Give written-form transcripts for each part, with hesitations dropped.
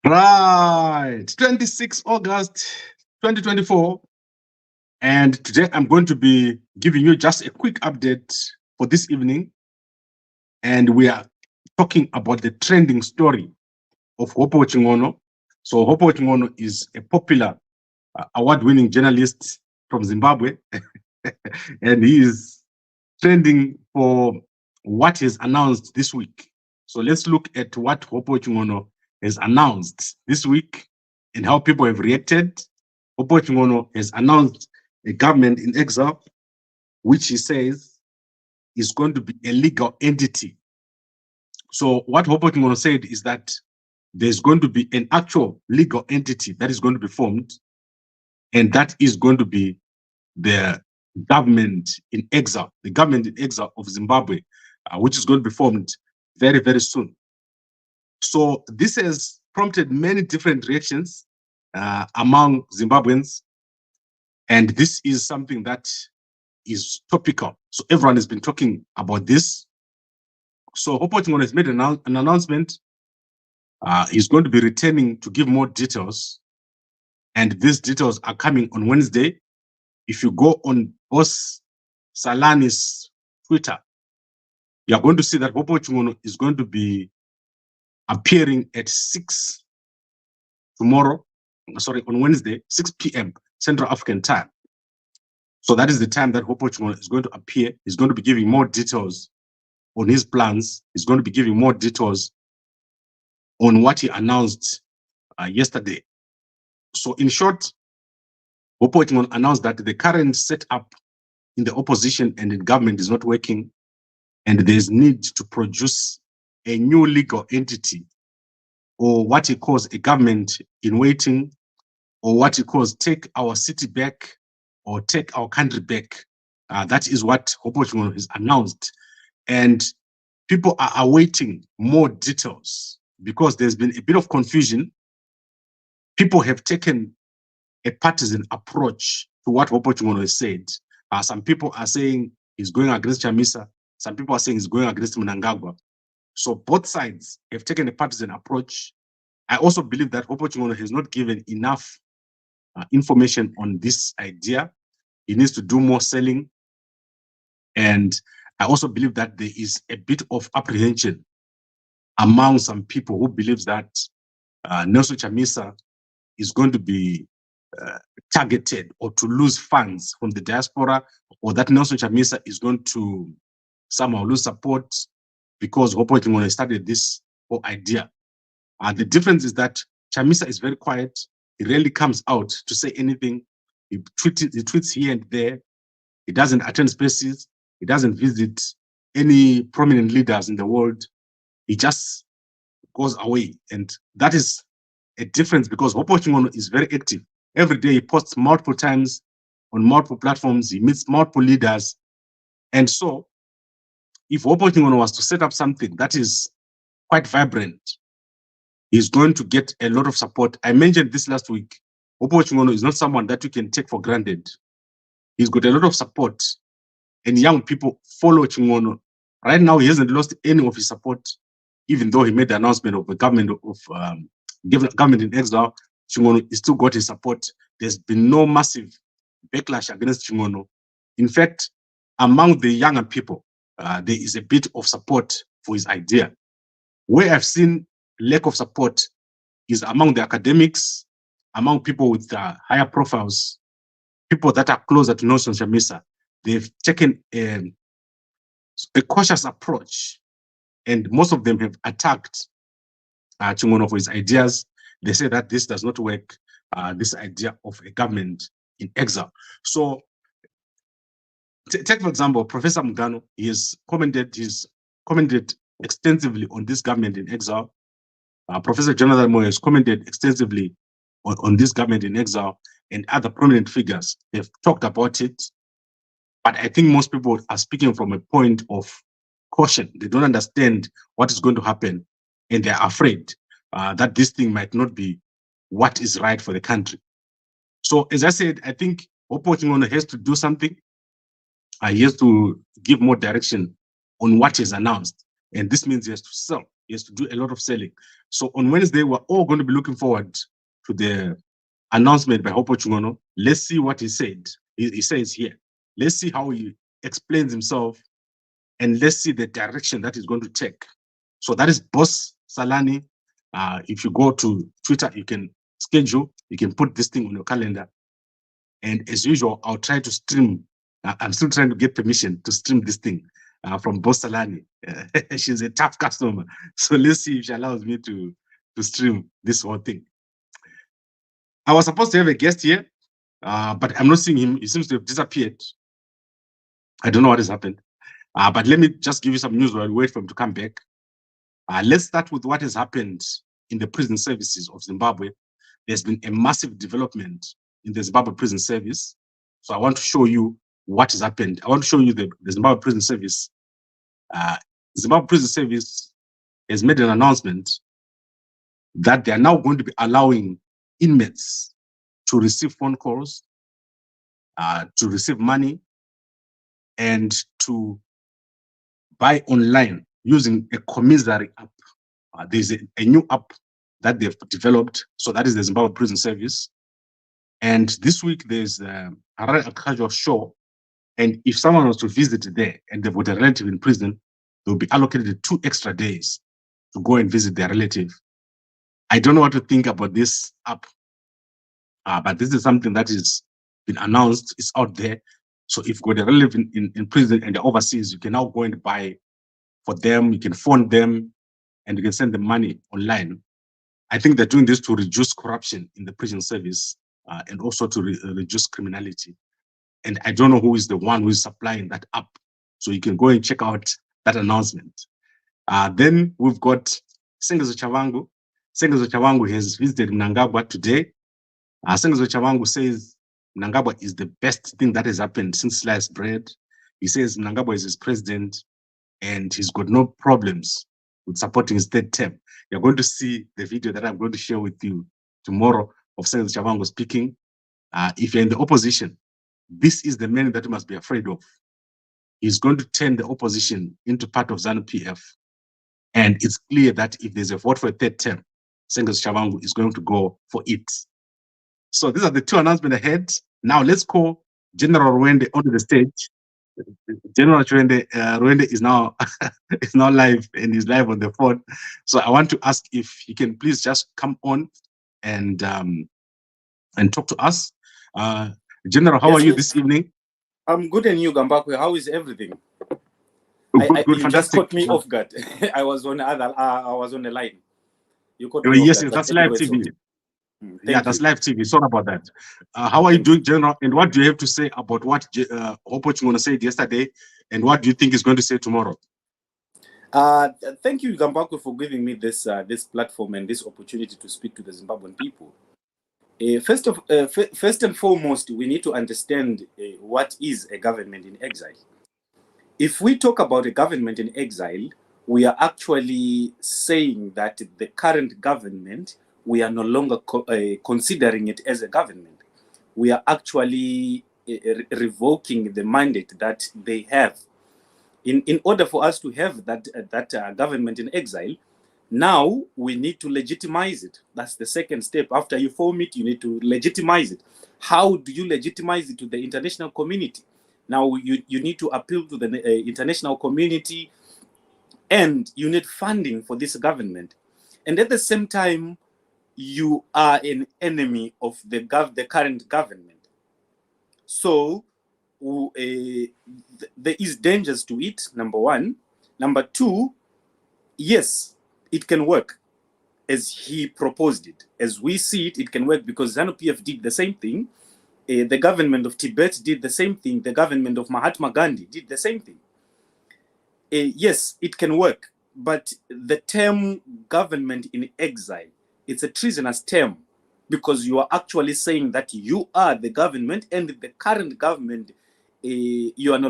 Right, 26 August 2024. And today I'm going to be giving you just a quick update for this evening. And we are talking about the trending story of Hopewell Chin'ono. So Hopewell Chin'ono is a popular award-winning journalist from Zimbabwe. And he is trending for what is announced this week. So let's look at what Hopewell Chin'ono has announced this week and how people have reacted. Hopewell Chin'ono has announced a government in exile, which he says is going to be a legal entity. So what Hopewell Chin'ono said is that there's going to be an actual legal entity that is going to be formed, and that is going to be the government in exile, the government in exile of Zimbabwe, which is going to be formed very, very soon. So this has prompted many different reactions among Zimbabweans, and this is something that is topical. So everyone has been talking about this. So Hopewell Chin'ono has made an announcement. He's going to be returning to give more details, and these details are coming on Wednesday. If you go on Boss Salani's Twitter, you are going to see that Hopewell Chin'ono is going to be appearing at 6 tomorrow, on Wednesday, 6 p.m. Central African time. So that is the time that Hopewell Chin'ono is going to appear. He's going to be giving more details on his plans. He's going to be giving more details on what he announced yesterday. So in short, Hopewell Chin'ono announced that the current setup in the opposition and in government is not working, and there's need to produce a new legal entity, or what he calls a government in waiting, or what he calls take our city back, or take our country back. That is what Hopewell Chin'ono has announced. And people are awaiting more details because there's been a bit of confusion. People have taken a partisan approach to what Hopewell Chin'ono has said. Some people are saying he's going against Chamisa. Some people are saying he's going against Mnangagwa. So both sides have taken a partisan approach. I also believe that Hopewell Chin'ono has not given enough information on this idea. He needs to do more selling. And I also believe that there is a bit of apprehension among some people who believes that Nelson Chamisa is going to be targeted or to lose funds from the diaspora, or that Nelson Chamisa is going to somehow lose support because Hopewell Chin'ono started this whole idea. The difference is that Chamisa is very quiet. He rarely comes out to say anything. He tweets here and there. He doesn't attend spaces. He doesn't visit any prominent leaders in the world. He just goes away. And that is a difference because Hopewell Chin'ono is very active. Every day he posts multiple times on multiple platforms. He meets multiple leaders. And so if Hopewell Chin'ono was to set up something that is quite vibrant, he's going to get a lot of support. I mentioned this last week. Hopewell Chin'ono is not someone that you can take for granted. He's got a lot of support, and young people follow Chin'ono. Right now, he hasn't lost any of his support, even though he made the announcement of the government government in exile. Chin'ono is still got his support. There's been no massive backlash against Chin'ono. In fact, among the younger people, there is a bit of support for his idea. Where I've seen lack of support is among the academics, among people with higher profiles, people that are closer to Nelson Chamisa. They've taken a cautious approach, and most of them have attacked Chin'ono for his ideas. They say that this does not work, this idea of a government in exile. So take, for example, Professor Mugano. He's commented extensively on this government in exile. Professor Jonathan Moyo has commented extensively on this government in exile, and other prominent figures. They've talked about it, but I think most people are speaking from a point of caution. They don't understand what is going to happen, and they're afraid that this thing might not be what is right for the country. So as I said, I think Hopewell Chin'ono has to do something. He has to give more direction on what is announced, and this means he has to sell. He has to do a lot of selling. So on Wednesday, we're all going to be looking forward to the announcement by Hopewell Chin'ono. Let's see what he said. He says here. Let's see how he explains himself, and let's see the direction that he's going to take. So that is Boss Salani. If you go to Twitter, you can schedule, you can put this thing on your calendar. And as usual, I'll try to stream. I'm still trying to get permission to stream this thing from Boss Salani. She's a tough customer. So let's see if she allows me to stream this whole thing. I was supposed to have a guest here, but I'm not seeing him. He seems to have disappeared. I don't know what has happened. But let me just give you some news while we wait for him to come back. Let's start with what has happened in the prison services of Zimbabwe. There's been a massive development in the Zimbabwe prison service. So I want to show you what has happened. I want to show you the Zimbabwe prison service. Zimbabwe prison service has made an announcement that they are now going to be allowing inmates to receive phone calls, to receive money, and to buy online using a commissary app. There's a new app that they've developed. So that is the Zimbabwe Prison Service. And this week there's a casual show. And if someone was to visit there and they've got a relative in prison, they'll be allocated 2 extra days to go and visit their relative. I don't know what to think about this app, but this is something that is been announced. It's out there. So if you've got a relative in prison and they're overseas, you can now go and buy for them. You can phone them and you can send them money online. I think they're doing this to reduce corruption in the prison service and also to reduce criminality. And I don't know who is the one who is supplying that app. So you can go and check out that announcement. Then we've got Sengezo Tshabangu. Sengezo Tshabangu has visited Mnangagwa today. Sengezo Tshabangu says Mnangagwa is the best thing that has happened since sliced bread. He says Mnangagwa is his president and he's got no problems with supporting his 3rd term. You're going to see the video that I'm going to share with you tomorrow of Sengezo Tshabangu speaking. If you're in the opposition, this is the man that you must be afraid of. He's going to turn the opposition into part of ZANU-PF. And it's clear that if there's a vote for a 3rd term, Sengezo Tshabangu is going to go for it. So these are the 2 announcements ahead. Now let's call General Ruwende onto the stage. General Ruwende is now is now live and is live on the phone. So I want to ask if he can please just come on and talk to us. General, how are you this evening? I'm good, and you, Gambakwe? How is everything? Good, you fantastic. Just caught me off guard. I was on the line. You caught me yes, that's live TV. Yeah, that's live TV. Sorry about that. How are you doing, General? And what do you have to say about what Hopewell Chin'ono said yesterday? And what do you think he's going to say tomorrow? Thank you, Gambakwe, for giving me this this platform and this opportunity to speak to the Zimbabwean people. First and foremost, we need to understand what is a government in exile. If we talk about a government in exile, we are actually saying that the current government, we are no longer considering it as a government. We are actually revoking the mandate that they have. In order for us to have that government in exile, now we need to legitimize it. That's the second step. After you form it, you need to legitimize it. How do you legitimize it to the international community? Now you need to appeal to the international community, and you need funding for this government. And at the same time, you are an enemy of the current government. So there is dangers to it, number one. Number two, yes, it can work as he proposed it. As we see it, it can work because ZANU-PF did the same thing. The government of Tibet did the same thing. The government of Mahatma Gandhi did the same thing. Yes, it can work, but the term government in exile, it's a treasonous term because you are actually saying that you are the government and the current government, you are no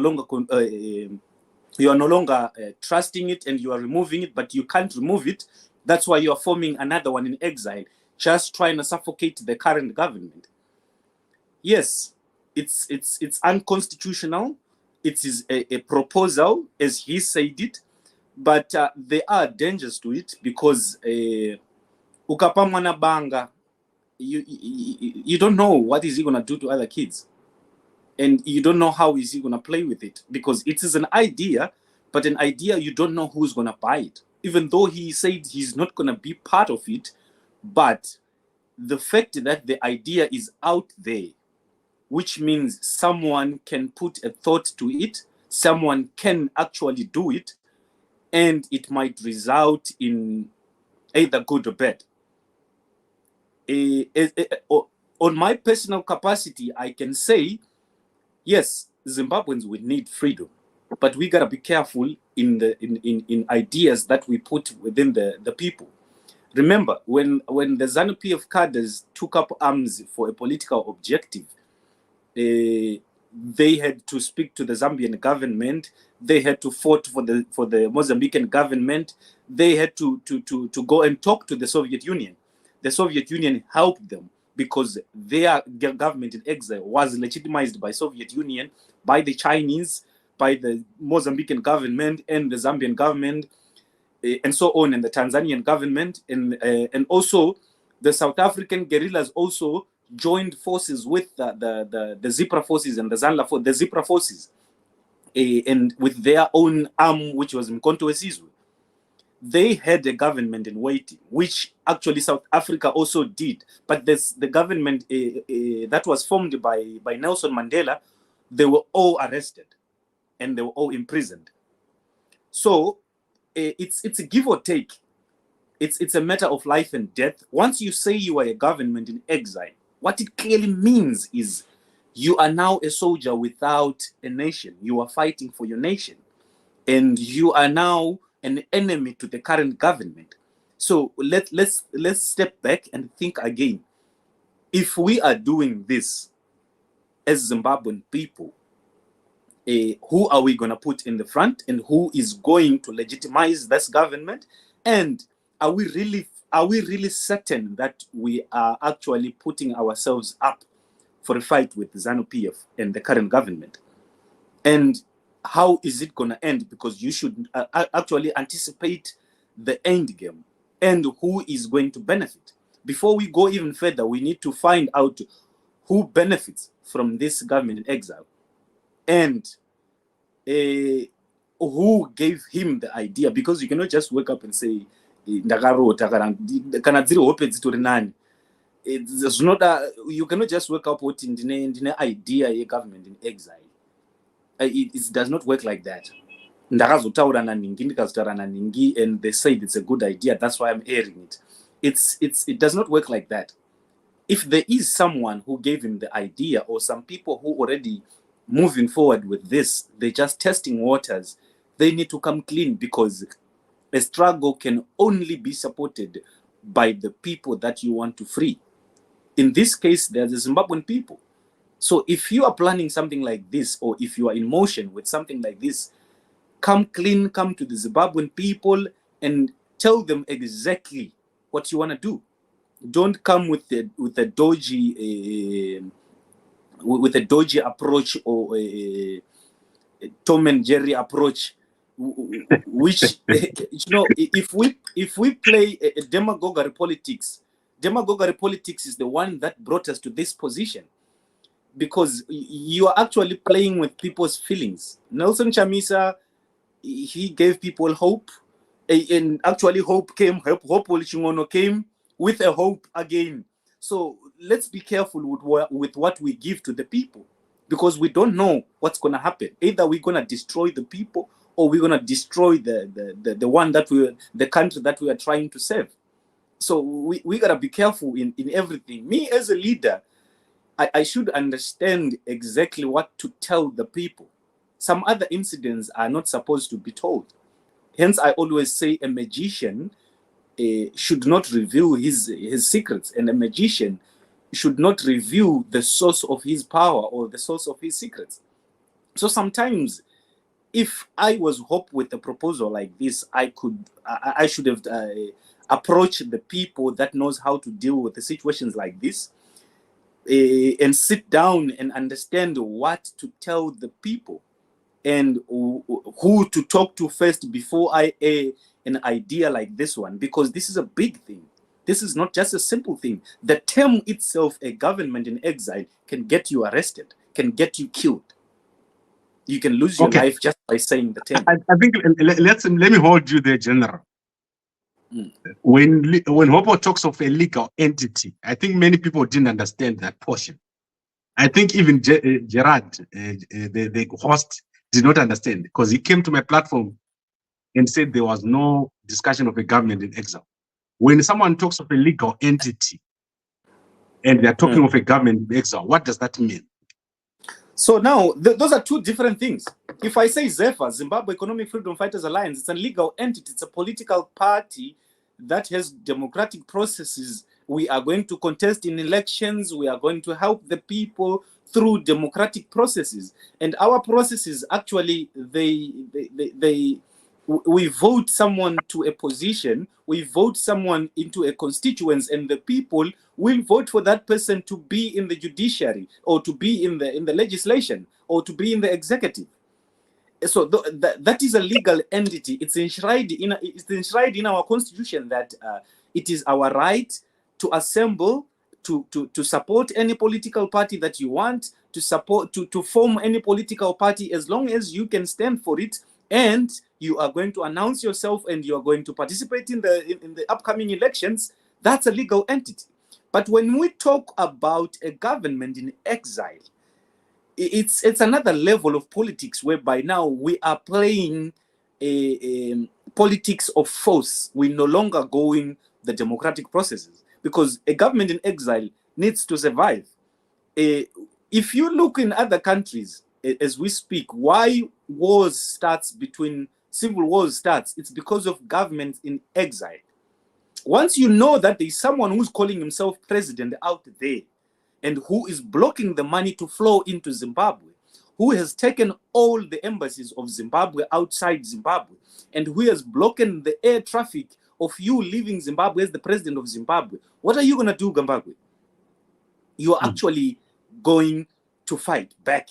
longer trusting it and you are removing it, but you can't remove it. That's why you are forming another one in exile, just trying to suffocate the current government. Yes, it's unconstitutional. It is a proposal, as he said it, But there are dangers to it because ukapamwana banga, you don't know what is he going to do to other kids. And you don't know how is he going to play with it, because it is an idea, but an idea you don't know who's going to buy it. Even though he said he's not going to be part of it, but the fact that the idea is out there, which means someone can put a thought to it, someone can actually do it, and it might result in either good or bad. On my personal capacity, I can say, yes, Zimbabweans will need freedom, but we gotta be careful in ideas that we put within the people. Remember, when the ZANU-PF cadres took up arms for a political objective, they had to speak to the Zambian government. They had to fight for the Mozambican government. They had to go and talk to the Soviet Union. The Soviet Union helped them because their government in exile was legitimized by Soviet Union, by the Chinese, by the Mozambican government and the Zambian government, and so on, and the Tanzanian government, and also the South African guerrillas also joined forces with the Zipra forces and the Zanla forces, the Zipra forces, and with their own arm, which was Mkonto Wesizwe. They had a government in waiting, which actually South Africa also did. But the government that was formed by Nelson Mandela, they were all arrested and they were all imprisoned. So it's a give or take. It's a matter of life and death. Once you say you are a government in exile, what it clearly means is you are now a soldier without a nation. You are fighting for your nation, and you are now an enemy to the current government. So let's step back and think again. If we are doing this as Zimbabwean people, who are we going to put in the front, and who is going to legitimize this government? And are we really certain that we are actually putting ourselves up for a fight with ZANU-PF and the current government? And how is it going to end? Because you should actually anticipate the end game and who is going to benefit. Before we go even further, we need to find out who benefits from this government in exile, and who gave him the idea. Because you cannot just wake up and say, you cannot just wake up with the idea a government in exile. It does not work like that. And they say it's a good idea. That's why I'm airing it. It does not work like that. If there is someone who gave him the idea, or some people who already moving forward with this, they're just testing waters, they need to come clean, because a struggle can only be supported by the people that you want to free. In this case, they're the Zimbabwean people. So if you are planning something like this, or if you are in motion with something like this, come clean, come to the Zimbabwean people and tell them exactly what you want to do. Don't come with a dodgy approach, or a Tom and Jerry approach, which if we play a demagoguery politics is the one that brought us to this position. Because you are actually playing with people's feelings. Nelson Chamisa, he gave people hope, and actually hope came. Hopewell Chin'ono came with a hope again. So let's be careful with what we give to the people, because we don't know what's going to happen. Either we're going to destroy the people, or we're going to destroy the country that we are trying to save. So we got to be careful in everything. Me as a leader, I should understand exactly what to tell the people. Some other incidents are not supposed to be told. Hence, I always say a magician should not reveal his secrets, and a magician should not reveal the source of his power or the source of his secrets. So sometimes, if I was Hope with a proposal like this, I should have approached the people that knows how to deal with the situations like this, and sit down and understand what to tell the people. and who to talk to first before I air an idea like this one, because this is a big thing. This is not just a simple thing. The term itself, a government in exile, can get you arrested, can get you killed. You can lose your life just by saying the term. I think let me hold you there, General. When Hopewell talks of a legal entity, I think many people didn't understand that portion. I think even Gerard, the host, did not understand, because he came to my platform and said there was no discussion of a government in exile. When someone talks of a legal entity and they're talking of a government in exile, what does that mean? So now, those are two different things. If I say ZEFA, Zimbabwe Economic Freedom Fighters Alliance, it's a legal entity, it's a political party that has democratic processes. We are going to contest in elections, we are going to help the people through democratic processes. And our processes, actually, we vote someone to a position, we vote someone into a constituency, and the people will vote for that person to be in the judiciary, or to be in the legislation, or to be in the executive. So that is a legal entity. It's enshrined in our constitution that it is our right to assemble, to support any political party that you want, to support, to form any political party, as long as you can stand for it, and you are going to announce yourself, and you are going to participate in the upcoming elections. That's a legal entity. But when we talk about a government in exile, it's another level of politics, whereby now we are playing a politics of force. We're no longer going the democratic processes, because a government in exile needs to survive. If you look in other countries, as we speak, why civil wars starts, it's because of governments in exile. Once you know that there's someone who's calling himself president out there, and who is blocking the money to flow into Zimbabwe, who has taken all the embassies of Zimbabwe outside Zimbabwe, and who has blocked the air traffic of you leaving Zimbabwe as the president of Zimbabwe, what are you going to do, Zimbabwe? You are actually going to fight back.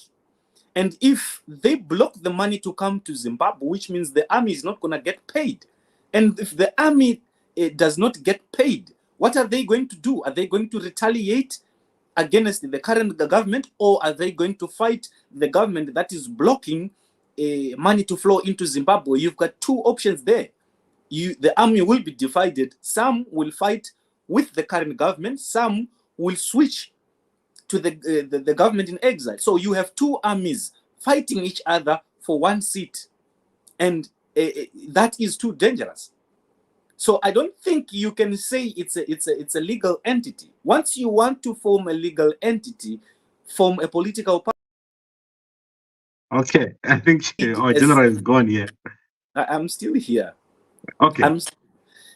And if they block the money to come to Zimbabwe, which means the army is not going to get paid. And if the army does not get paid, what are they going to do? Are they going to retaliate against the current government, or are they going to fight the government that is blocking money to flow into Zimbabwe? You've got two options there. The army will be divided. Some will fight with the current government. Some will switch to the government in exile. So you have two armies fighting each other for one seat, and that is too dangerous. So I don't think you can say it's a legal entity. Once you want to form a legal entity, form a political party. Okay, I think our general is gone here. I'm still here. Okay.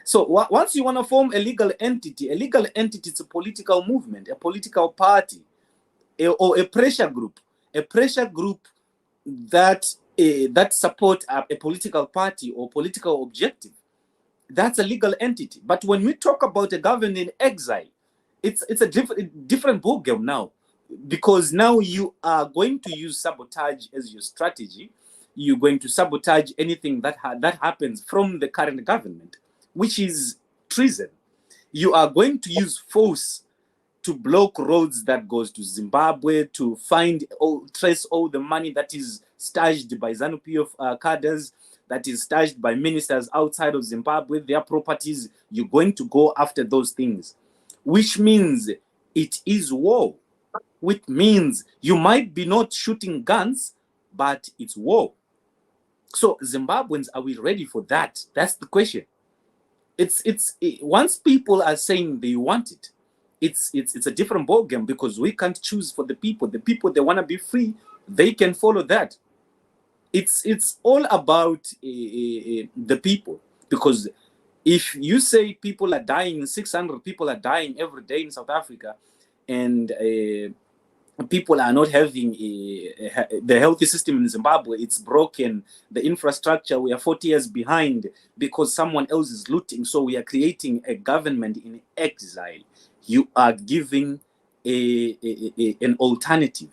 So once you want to form a legal entity is a political movement, a political party, or a pressure group that support a political party or political objective. That's a legal entity. But when we talk about a government in exile, it's a different ballgame now, because now you are going to use sabotage as your strategy. You're going to sabotage anything that happens from the current government, which is treason. You are going to use force to block roads that goes to Zimbabwe, to trace all the money that is stashed by ZANU-PF cadres, that is stashed by ministers outside of Zimbabwe, their properties. You're going to go after those things, which means it is war, which means you might be not shooting guns, but it's war. So Zimbabweans, are we ready for that? That's the question. Once people are saying they want it, it's a different ballgame, because we can't choose for the people. The people, they want to be free, they can follow that. It's all about the people, because if you say people are dying, 600 people are dying every day in South Africa, and people are not having the healthy system in Zimbabwe, it's broken, the infrastructure, we are 40 years behind because someone else is looting, so we are creating a government in exile. You are giving an alternative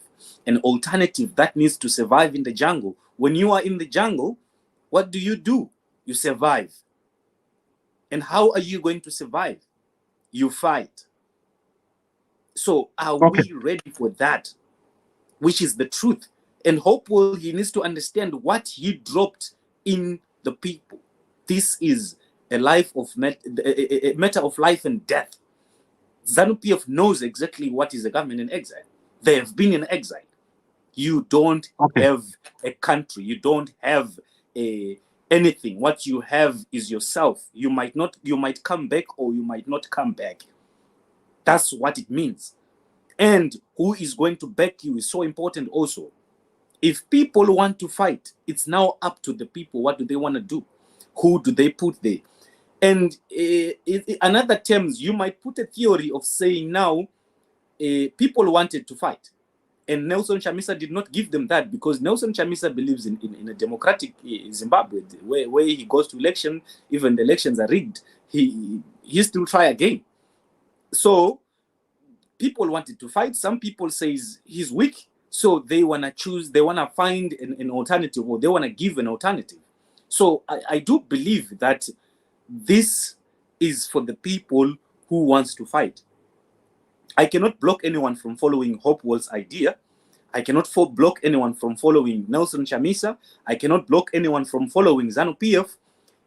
that needs to survive in the jungle, When you are in the jungle, what do? You survive. And how are you going to survive? You fight. So are we ready for that? Which is the truth. And Hopewell, he needs to understand what he dropped in the people. This is a matter of life and death. ZANU-PF knows exactly what is a government in exile. They have been in exile. You don't have a country. You don't have anything. What you have is yourself. You might come back or you might not come back. That's what it means. And who is going to back you is so important also. If people want to fight, it's now up to the people. What do they want to do? Who do they put there? And in other terms, you might put a theory of saying now people wanted to fight. And Nelson Chamisa did not give them that, because Nelson Chamisa believes in a democratic Zimbabwe, where he goes to election, even the elections are rigged, he still try again. So people wanted to fight. Some people say he's weak, so they want to choose, they want to find an alternative, or they want to give an alternative. So I do believe that this is for the people who wants to fight. I cannot block anyone from following Hopewell's idea. I cannot block anyone from following Nelson Chamisa. I cannot block anyone from following ZANU-PF.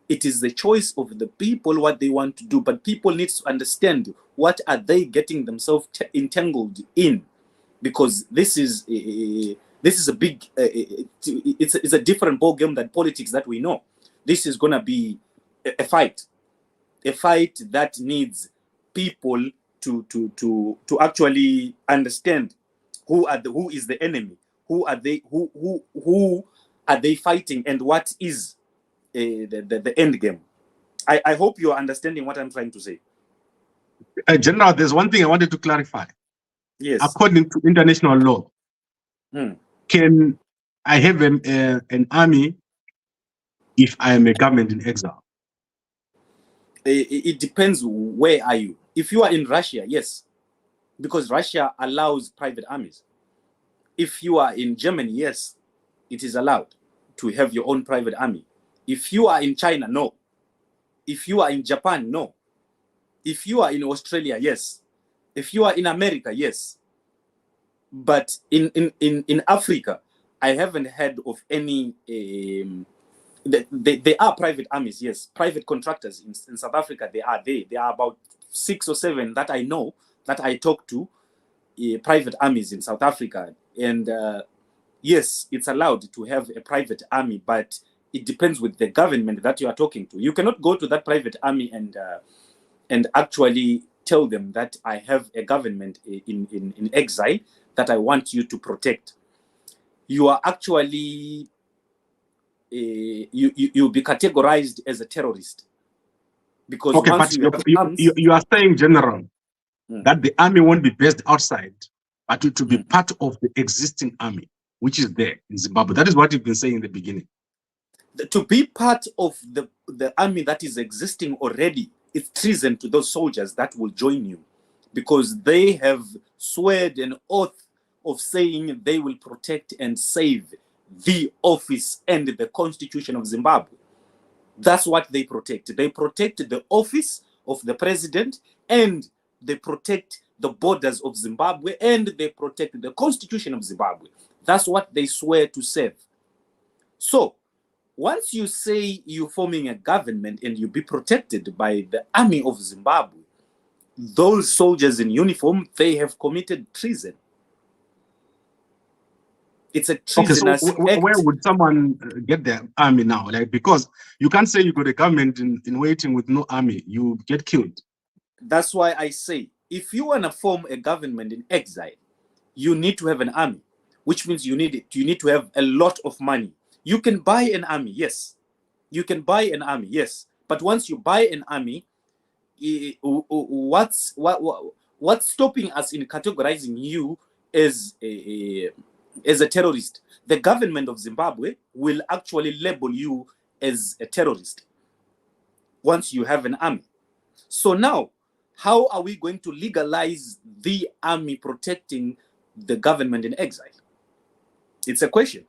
It is the choice of the people what they want to do, but people need to understand what are they getting themselves entangled in, because this is a big it's a different ball game than politics that we know. This is going to be a fight that needs people to actually understand who is the enemy, who are they fighting, and what is the end game. I hope you are understanding what I'm trying to say. General, there's one thing I wanted to clarify. Yes. According to international law, can I have an army if I am a government in exile? It depends where are you. If you are in Russia, yes, because Russia allows private armies. If you are in Germany, yes, it is allowed to have your own private army. If you are in China, no. If you are in Japan, no. If you are in Australia, yes. If you are in America, yes. But in Africa, I haven't heard of any. There are private armies, yes. Private contractors in South Africa, they are there. There are about 6 or 7 that I know, that I talk to, private armies in South Africa. And yes, it's allowed to have a private army, but it depends with the government that you are talking to. You cannot go to that private army and actually tell them that I have a government in exile that I want you to protect. You are actually you'll be categorized as a terrorist, because once you are saying, General, that the army won't be based outside, but it will be part of the existing army which is there in Zimbabwe. That is what you've been saying in the beginning. To be part of the army that is existing already, it's treason to those soldiers that will join you, because they have sworn an oath of saying they will protect and save the office and the constitution of Zimbabwe. That's what they protect. They protect the office of the president, and they protect the borders of Zimbabwe, and they protect the constitution of Zimbabwe. That's what they swear to save. So once you say you're forming a government and you be protected by the army of Zimbabwe, those soldiers in uniform, they have committed treason. It's a treasonous act. Where would someone get their army now? Like, because you can't say you got a government in waiting with no army, you get killed. That's why I say, if you want to form a government in exile, you need to have an army, which means you need to have a lot of money. You can buy an army, yes. You can buy an army, yes. But once you buy an army, what's stopping us in categorizing you as a terrorist? The government of Zimbabwe will actually label you as a terrorist once you have an army. So now, how are we going to legalize the army protecting the government in exile? It's a question.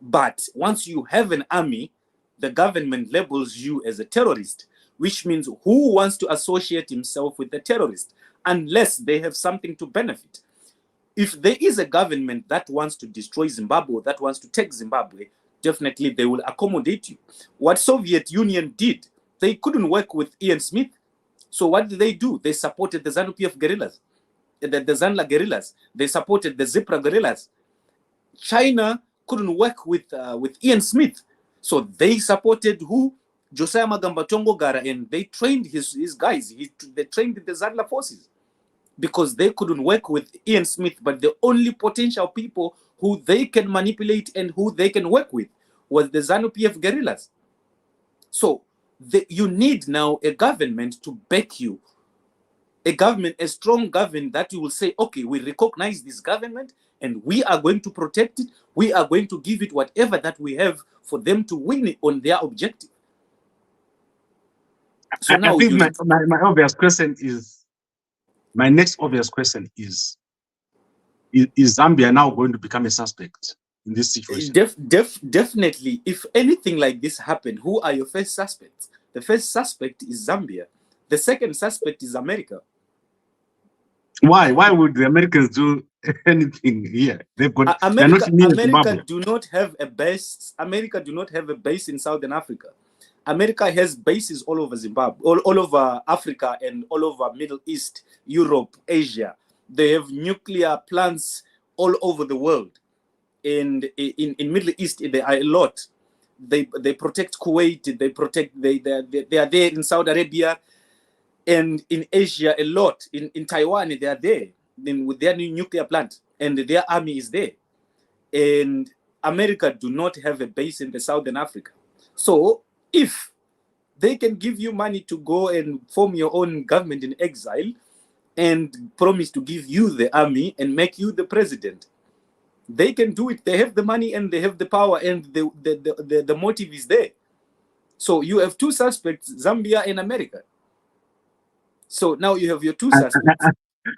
But once you have an army, the government labels you as a terrorist, which means who wants to associate himself with the terrorist unless they have something to benefit. If there is a government that wants to destroy Zimbabwe, that wants to take Zimbabwe, definitely they will accommodate you. What Soviet Union did, they couldn't work with Ian Smith. So what did they do? They supported the ZANU-PF guerrillas, the Zanla guerrillas. They supported the Zipra guerrillas. China couldn't work with Ian Smith. So they supported who? Josiah Magamba Tongogara, and they trained his guys. They trained the Zanla forces because they couldn't work with Ian Smith, but the only potential people who they can manipulate and who they can work with was the ZANU-PF guerrillas. So you need now a government to back you, a strong government that you will say, okay, we recognize this government and we are going to protect it. We are going to give it whatever that we have for them to win it on their objective. So now I think my obvious question is, my next obvious question is Zambia now going to become a suspect in this situation? Definitely. If anything like this happened, who are your first suspects? The first suspect is Zambia. The second suspect is America. Why? Why would the Americans do anything here? They've got America do not have a base. America do not have a base in Southern Africa. America has bases all over Zimbabwe, all over Africa, and all over Middle East, Europe, Asia. They have nuclear plants all over the world. And in Middle East, there are a lot. They protect Kuwait. They are there in Saudi Arabia, and in Asia a lot. In Taiwan, they are there with their new nuclear plant, and their army is there. And America do not have a base in the Southern Africa. So if they can give you money to go and form your own government in exile and promise to give you the army and make you the president, they can do it. They have the money and they have the power, and the motive is there. So you have two suspects, Zambia and America. So now you have your two suspects.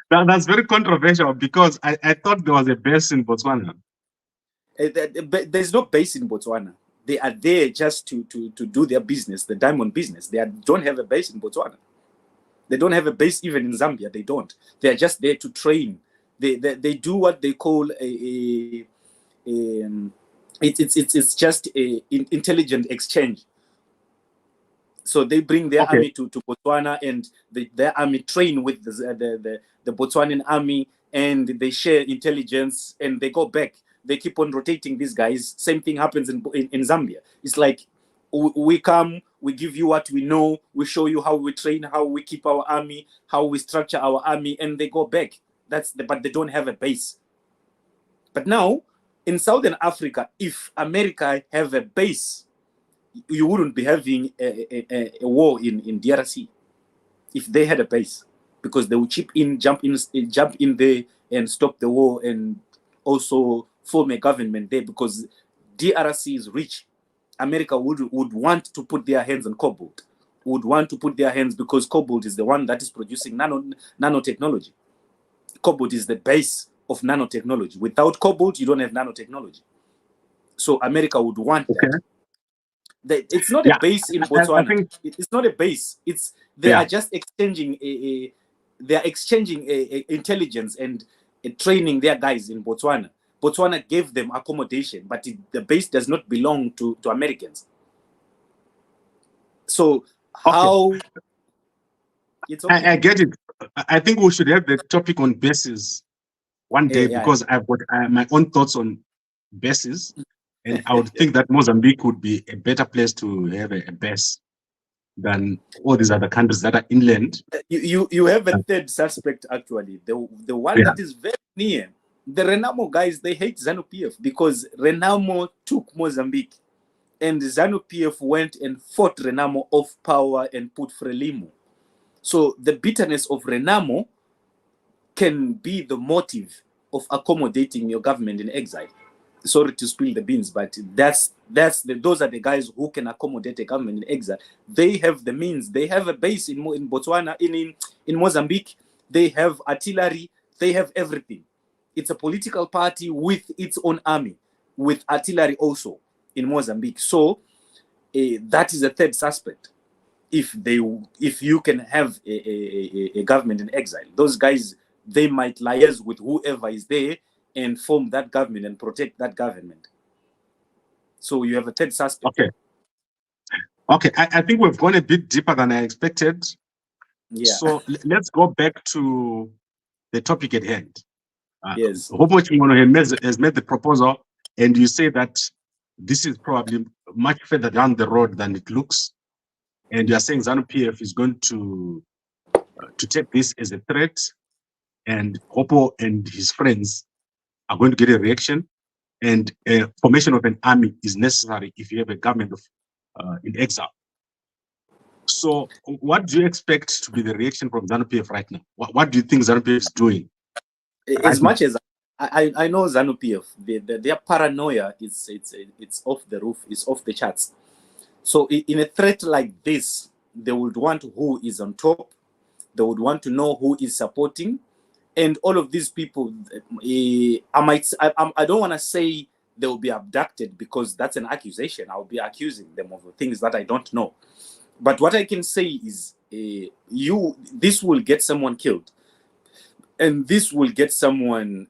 That's very controversial, because I thought there was a base in Botswana. There's no base in Botswana. They are there just to do their business, the diamond business. They don't have a base in Botswana. They don't have a base even in Zambia. They don't. They are just there to train. They do what they call it's just a intelligent exchange. So they bring their army to Botswana, and their army train with the Botswanan army, and they share intelligence, and they go back. They keep on rotating these guys. Same thing happens in Zambia. It's like we come, we give you what we know, we show you how we train, how we keep our army, how we structure our army, and they go back. But they don't have a base. But now in Southern Africa, if America have a base, you wouldn't be having a war in DRC if they had a base, because they would chip in, jump in there and stop the war, and also form a government there, because DRC is rich. America would want to put their hands on cobalt, would want to put their hands, because cobalt is the one that is producing nanotechnology. Cobalt is the base of nanotechnology. Without cobalt, you don't have nanotechnology. So America would want that. It's not a base in Botswana. It's not a base. They are just exchanging intelligence and training their guys in Botswana. Botswana gave them accommodation, but the base does not belong to Americans. So how? It's okay. I get it. I think we should have the topic on bases one day, because I've got my own thoughts on bases, and I would think that Mozambique would be a better place to have a base than all these other countries that are inland. You have a third suspect, actually. The one that is very near. The Renamo guys, they hate ZANU-PF because Renamo took Mozambique, and ZANU-PF went and fought Renamo off power and put Frelimo. So the bitterness of Renamo can be the motive of accommodating your government in exile. Sorry to spill the beans, but those are the guys who can accommodate a government in exile. They have the means. They have a base in Botswana, in Mozambique. They have artillery. They have everything. It's a political party with its own army. with artillery also in Mozambique. So that is a third suspect. If you can have a government in exile, those guys, they might liaise with whoever is there and form that government and protect that government. So you have a third suspect. Okay, I think we've gone a bit deeper than I expected. Yeah. So let's go back to the topic at hand. Yes. Hopewell Chin'ono has made the proposal, and you say that this is probably much further down the road than it looks. And you are saying ZANU-PF is going to take this as a threat, and Hopewell and his friends are going to get a reaction, and a formation of an army is necessary if you have a government of in exile. So what do you expect to be the reaction from ZANU-PF right now? What do you think ZANU-PF is doing? As much as I know ZANU-PF, their paranoia it's off the roof, it's off the charts. So in a threat like this, they would want who is on top, they would want to know who is supporting, and all of these people, I don't want to say they will be abducted, because that's an accusation. I'll be accusing them of things that I don't know. But what I can say is, this will get someone killed, and this will get someone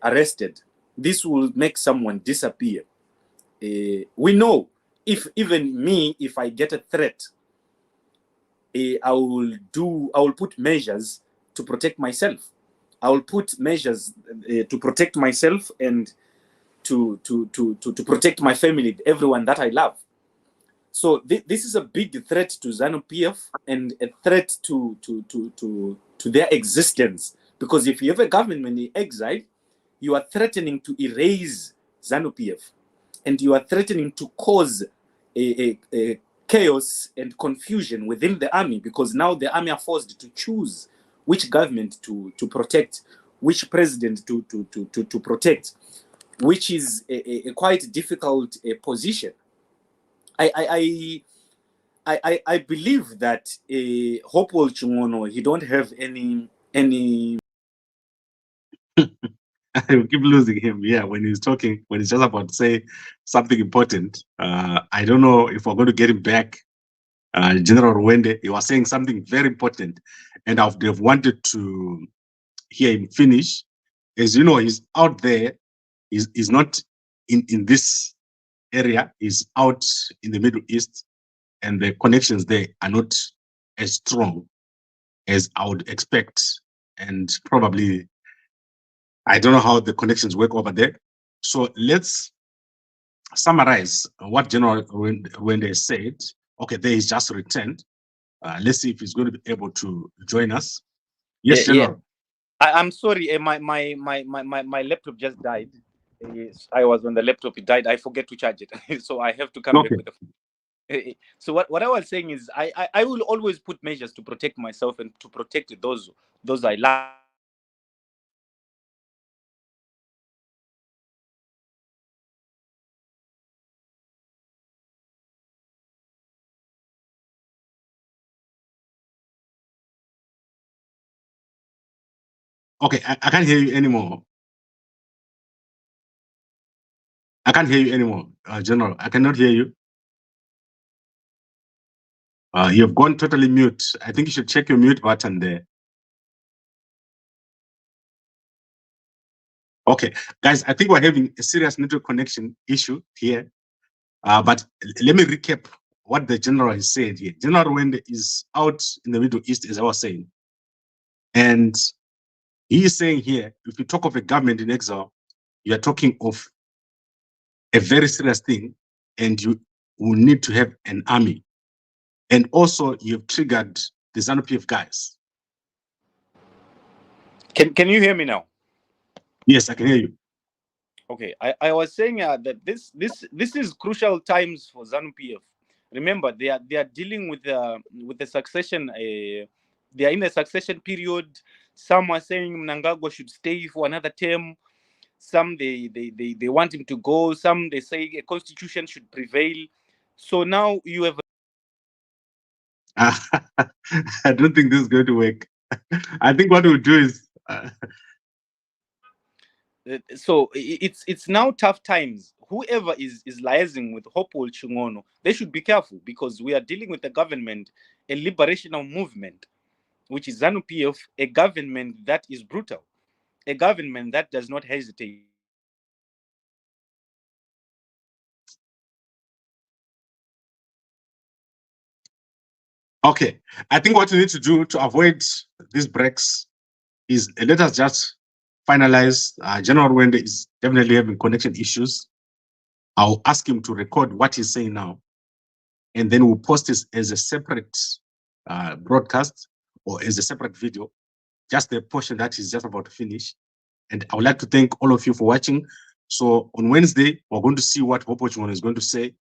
arrested. This will make someone disappear. We know, if I get a threat, I will put measures to protect myself. I will put measures to protect myself and to protect my family, everyone that I love. So this is a big threat to ZANU-PF and a threat to their existence. Because if you have a government in exile, you are threatening to erase ZANU-PF, and you are threatening to cause a chaos and confusion within the army, because now the army are forced to choose which government to protect, which president to protect, which is a quite difficult position. I believe that Hopewell Chin'ono, he don't have any I will keep losing him. Yeah, when he's talking, when he's just about to say something important. I don't know if we're going to get him back. General Ruwende, he was saying something very important, and I would have wanted to hear him finish. As you know, he's out there. He's not in this area. He's out in the Middle East, and the connections there are not as strong as I would expect. And probably, I don't know how the connections work over there. So let's summarize what General Ruwende said. Okay, there is just returned. Let's see if he's going to be able to join us. Yes, General. Yeah. I'm sorry, my laptop just died. I was on the laptop, it died. I forget to charge it, so I have to come back with the. So what I was saying is, I will always put measures to protect myself and to protect those I love. Okay, I can't hear you anymore. I can't hear you anymore, General. I cannot hear you. You've gone totally mute. I think you should check your mute button there. Okay, guys, I think we're having a serious network connection issue here. But let me recap what the General has said here. General Ruwende is out in the Middle East, as I was saying. And he is saying here, if you talk of a government in exile, you are talking of a very serious thing, and you will need to have an army. And also, you've triggered the ZANU-PF guys. Can you hear me now? Yes, I can hear you. Okay, I was saying that this is crucial times for ZANU-PF. Remember, they are dealing with the succession. They are in a succession period. Some are saying Mnangagwa should stay for another term. Some they want him to go. Some they say a constitution should prevail. So now you have. I don't think this is going to work. I think what we'll do is. So it's now tough times. whoever is liaising with Hopewell Chin'ono, they should be careful, because we are dealing with a government, a liberational movement, which is ZANU-PF, a government that is brutal, a government that does not hesitate. Okay, I think what we need to do to avoid these breaks is let us just finalize. General Ruwende is definitely having connection issues. I'll ask him to record what he's saying now, and then we'll post this as a separate broadcast or as a separate video, just the portion that he's just about to finish. And I would like to thank all of you for watching. So on Wednesday, we're going to see what Hopewell Chin'ono is going to say.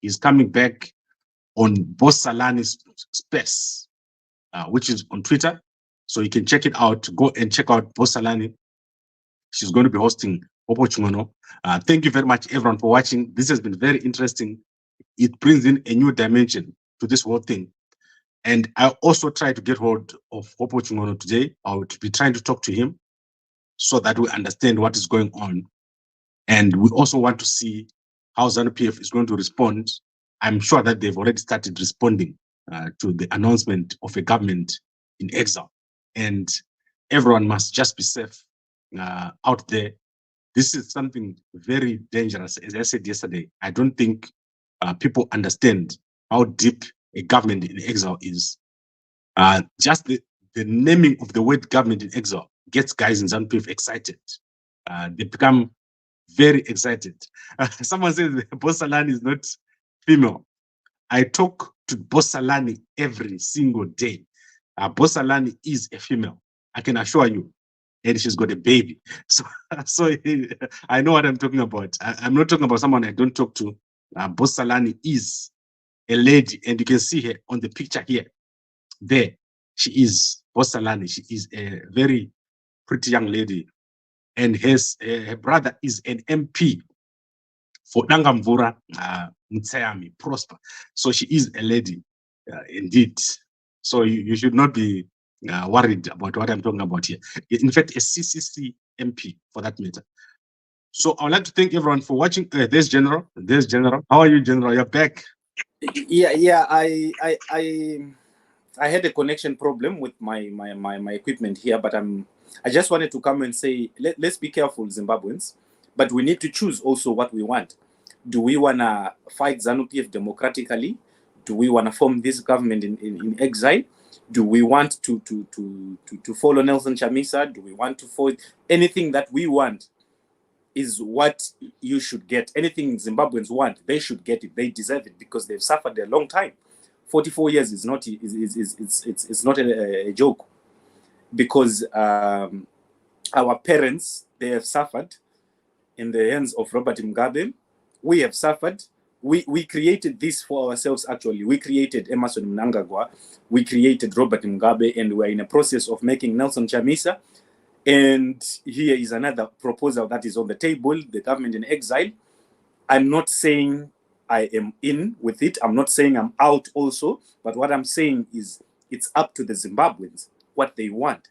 He's coming back on Boss Salani's space, which is on Twitter. So you can check it out. Go and check out Boss Salani. She's going to be hosting Hopewell Chin'ono. Thank you very much, everyone, for watching. This has been very interesting. It brings in a new dimension to this whole thing. And I also try to get hold of Hopewell Chin'ono today. I would be trying to talk to him so that we understand what is going on. And we also want to see how ZANU-PF is going to respond. I'm sure that they've already started responding to the announcement of a government in exile. And everyone must just be safe out there. This is something very dangerous. As I said yesterday, I don't think people understand how deep a government in exile is. Just the naming of the word government in exile gets guys in ZANU-PF excited. They become very excited. Someone says Boss Salani is not female. I talk to Boss Salani every single day. Boss Salani is a female, I can assure you. And she's got a baby. So I know what I'm talking about. I'm not talking about someone I don't talk to. Boss Salani is a lady, and you can see her on the picture here. There, she is Boss Salani. She is a very pretty young lady. And her brother is an MP for Nangamvura, Mtsayami, Prosper. So she is a lady, indeed. So you should not be worried about what I'm talking about here. In fact, a CCC MP for that matter. So I would like to thank everyone for watching. There's General. There's General. How are you, General? You're back. Yeah. I had a connection problem with my equipment here, but I just wanted to come and say, let's be careful, Zimbabweans, but we need to choose also what we want. Do we want to fight ZANU-PF democratically? Do we want to form this government in exile? Do we want to follow Nelson Chamisa? Do we want to follow anything that we want? Is what you should get. Anything Zimbabweans want, they should get it. They deserve it because they've suffered a long time. 44 years is not it's not a joke, because our parents, they have suffered in the hands of Robert Mugabe. We have suffered. We created this for ourselves. Actually, we created Emerson Mnangagwa, we created Robert Mugabe, and we're in a process of making Nelson Chamisa. And here is another proposal that is on the table, the government in exile. I'm not saying I am in with it. I'm not saying I'm out also. But what I'm saying is it's up to the Zimbabweans what they want.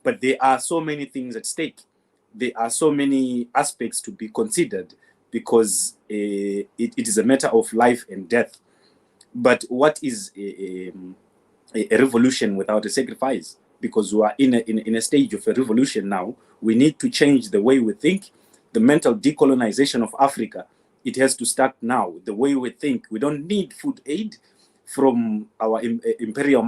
But there are so many things at stake. There are so many aspects to be considered, because it is a matter of life and death. But what is a revolution without a sacrifice? Because we are in a stage of a revolution now. We need to change the way we think. The mental decolonization of Africa, it has to start now. The way we think. We don't need food aid from our imperial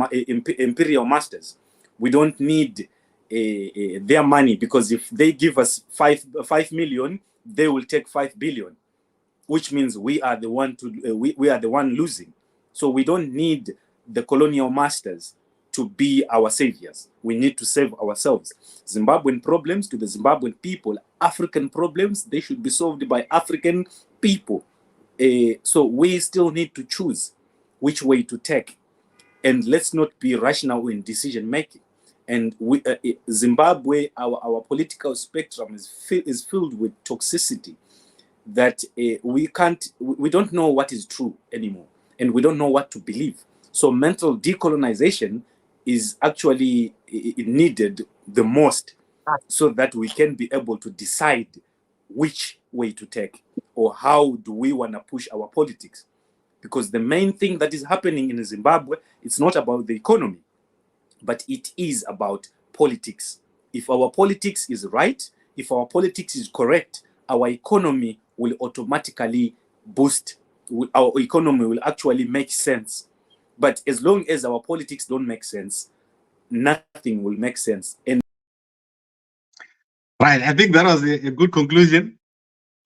masters. We don't need their money, because if they give us 5 million, they will take 5 billion, which means we are the one we are the one losing. So we don't need the colonial masters to be our saviors. We need to save ourselves. Zimbabwean problems to the Zimbabwean people, African problems, they should be solved by African people. So we still need to choose which way to take, and let's not be rational in decision making. And Zimbabwe, our political spectrum is filled with toxicity that we don't know what is true anymore, and we don't know what to believe. So mental decolonization is actually needed the most, so that we can be able to decide which way to take, or how do we want to push our politics. Because the main thing that is happening in Zimbabwe, it's not about the economy, but it is about politics. If our politics is right, if our politics is correct, our economy will automatically boost. Our economy will actually make sense. But as long as our politics don't make sense, nothing will make sense. And right, I think that was a good conclusion.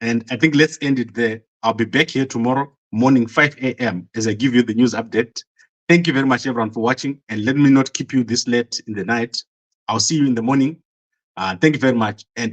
And I think let's end it there. I'll be back here tomorrow morning, 5 a.m. as I give you the news update. Thank you very much, everyone, for watching. And let me not keep you this late in the night. I'll see you in the morning. Thank you very much. And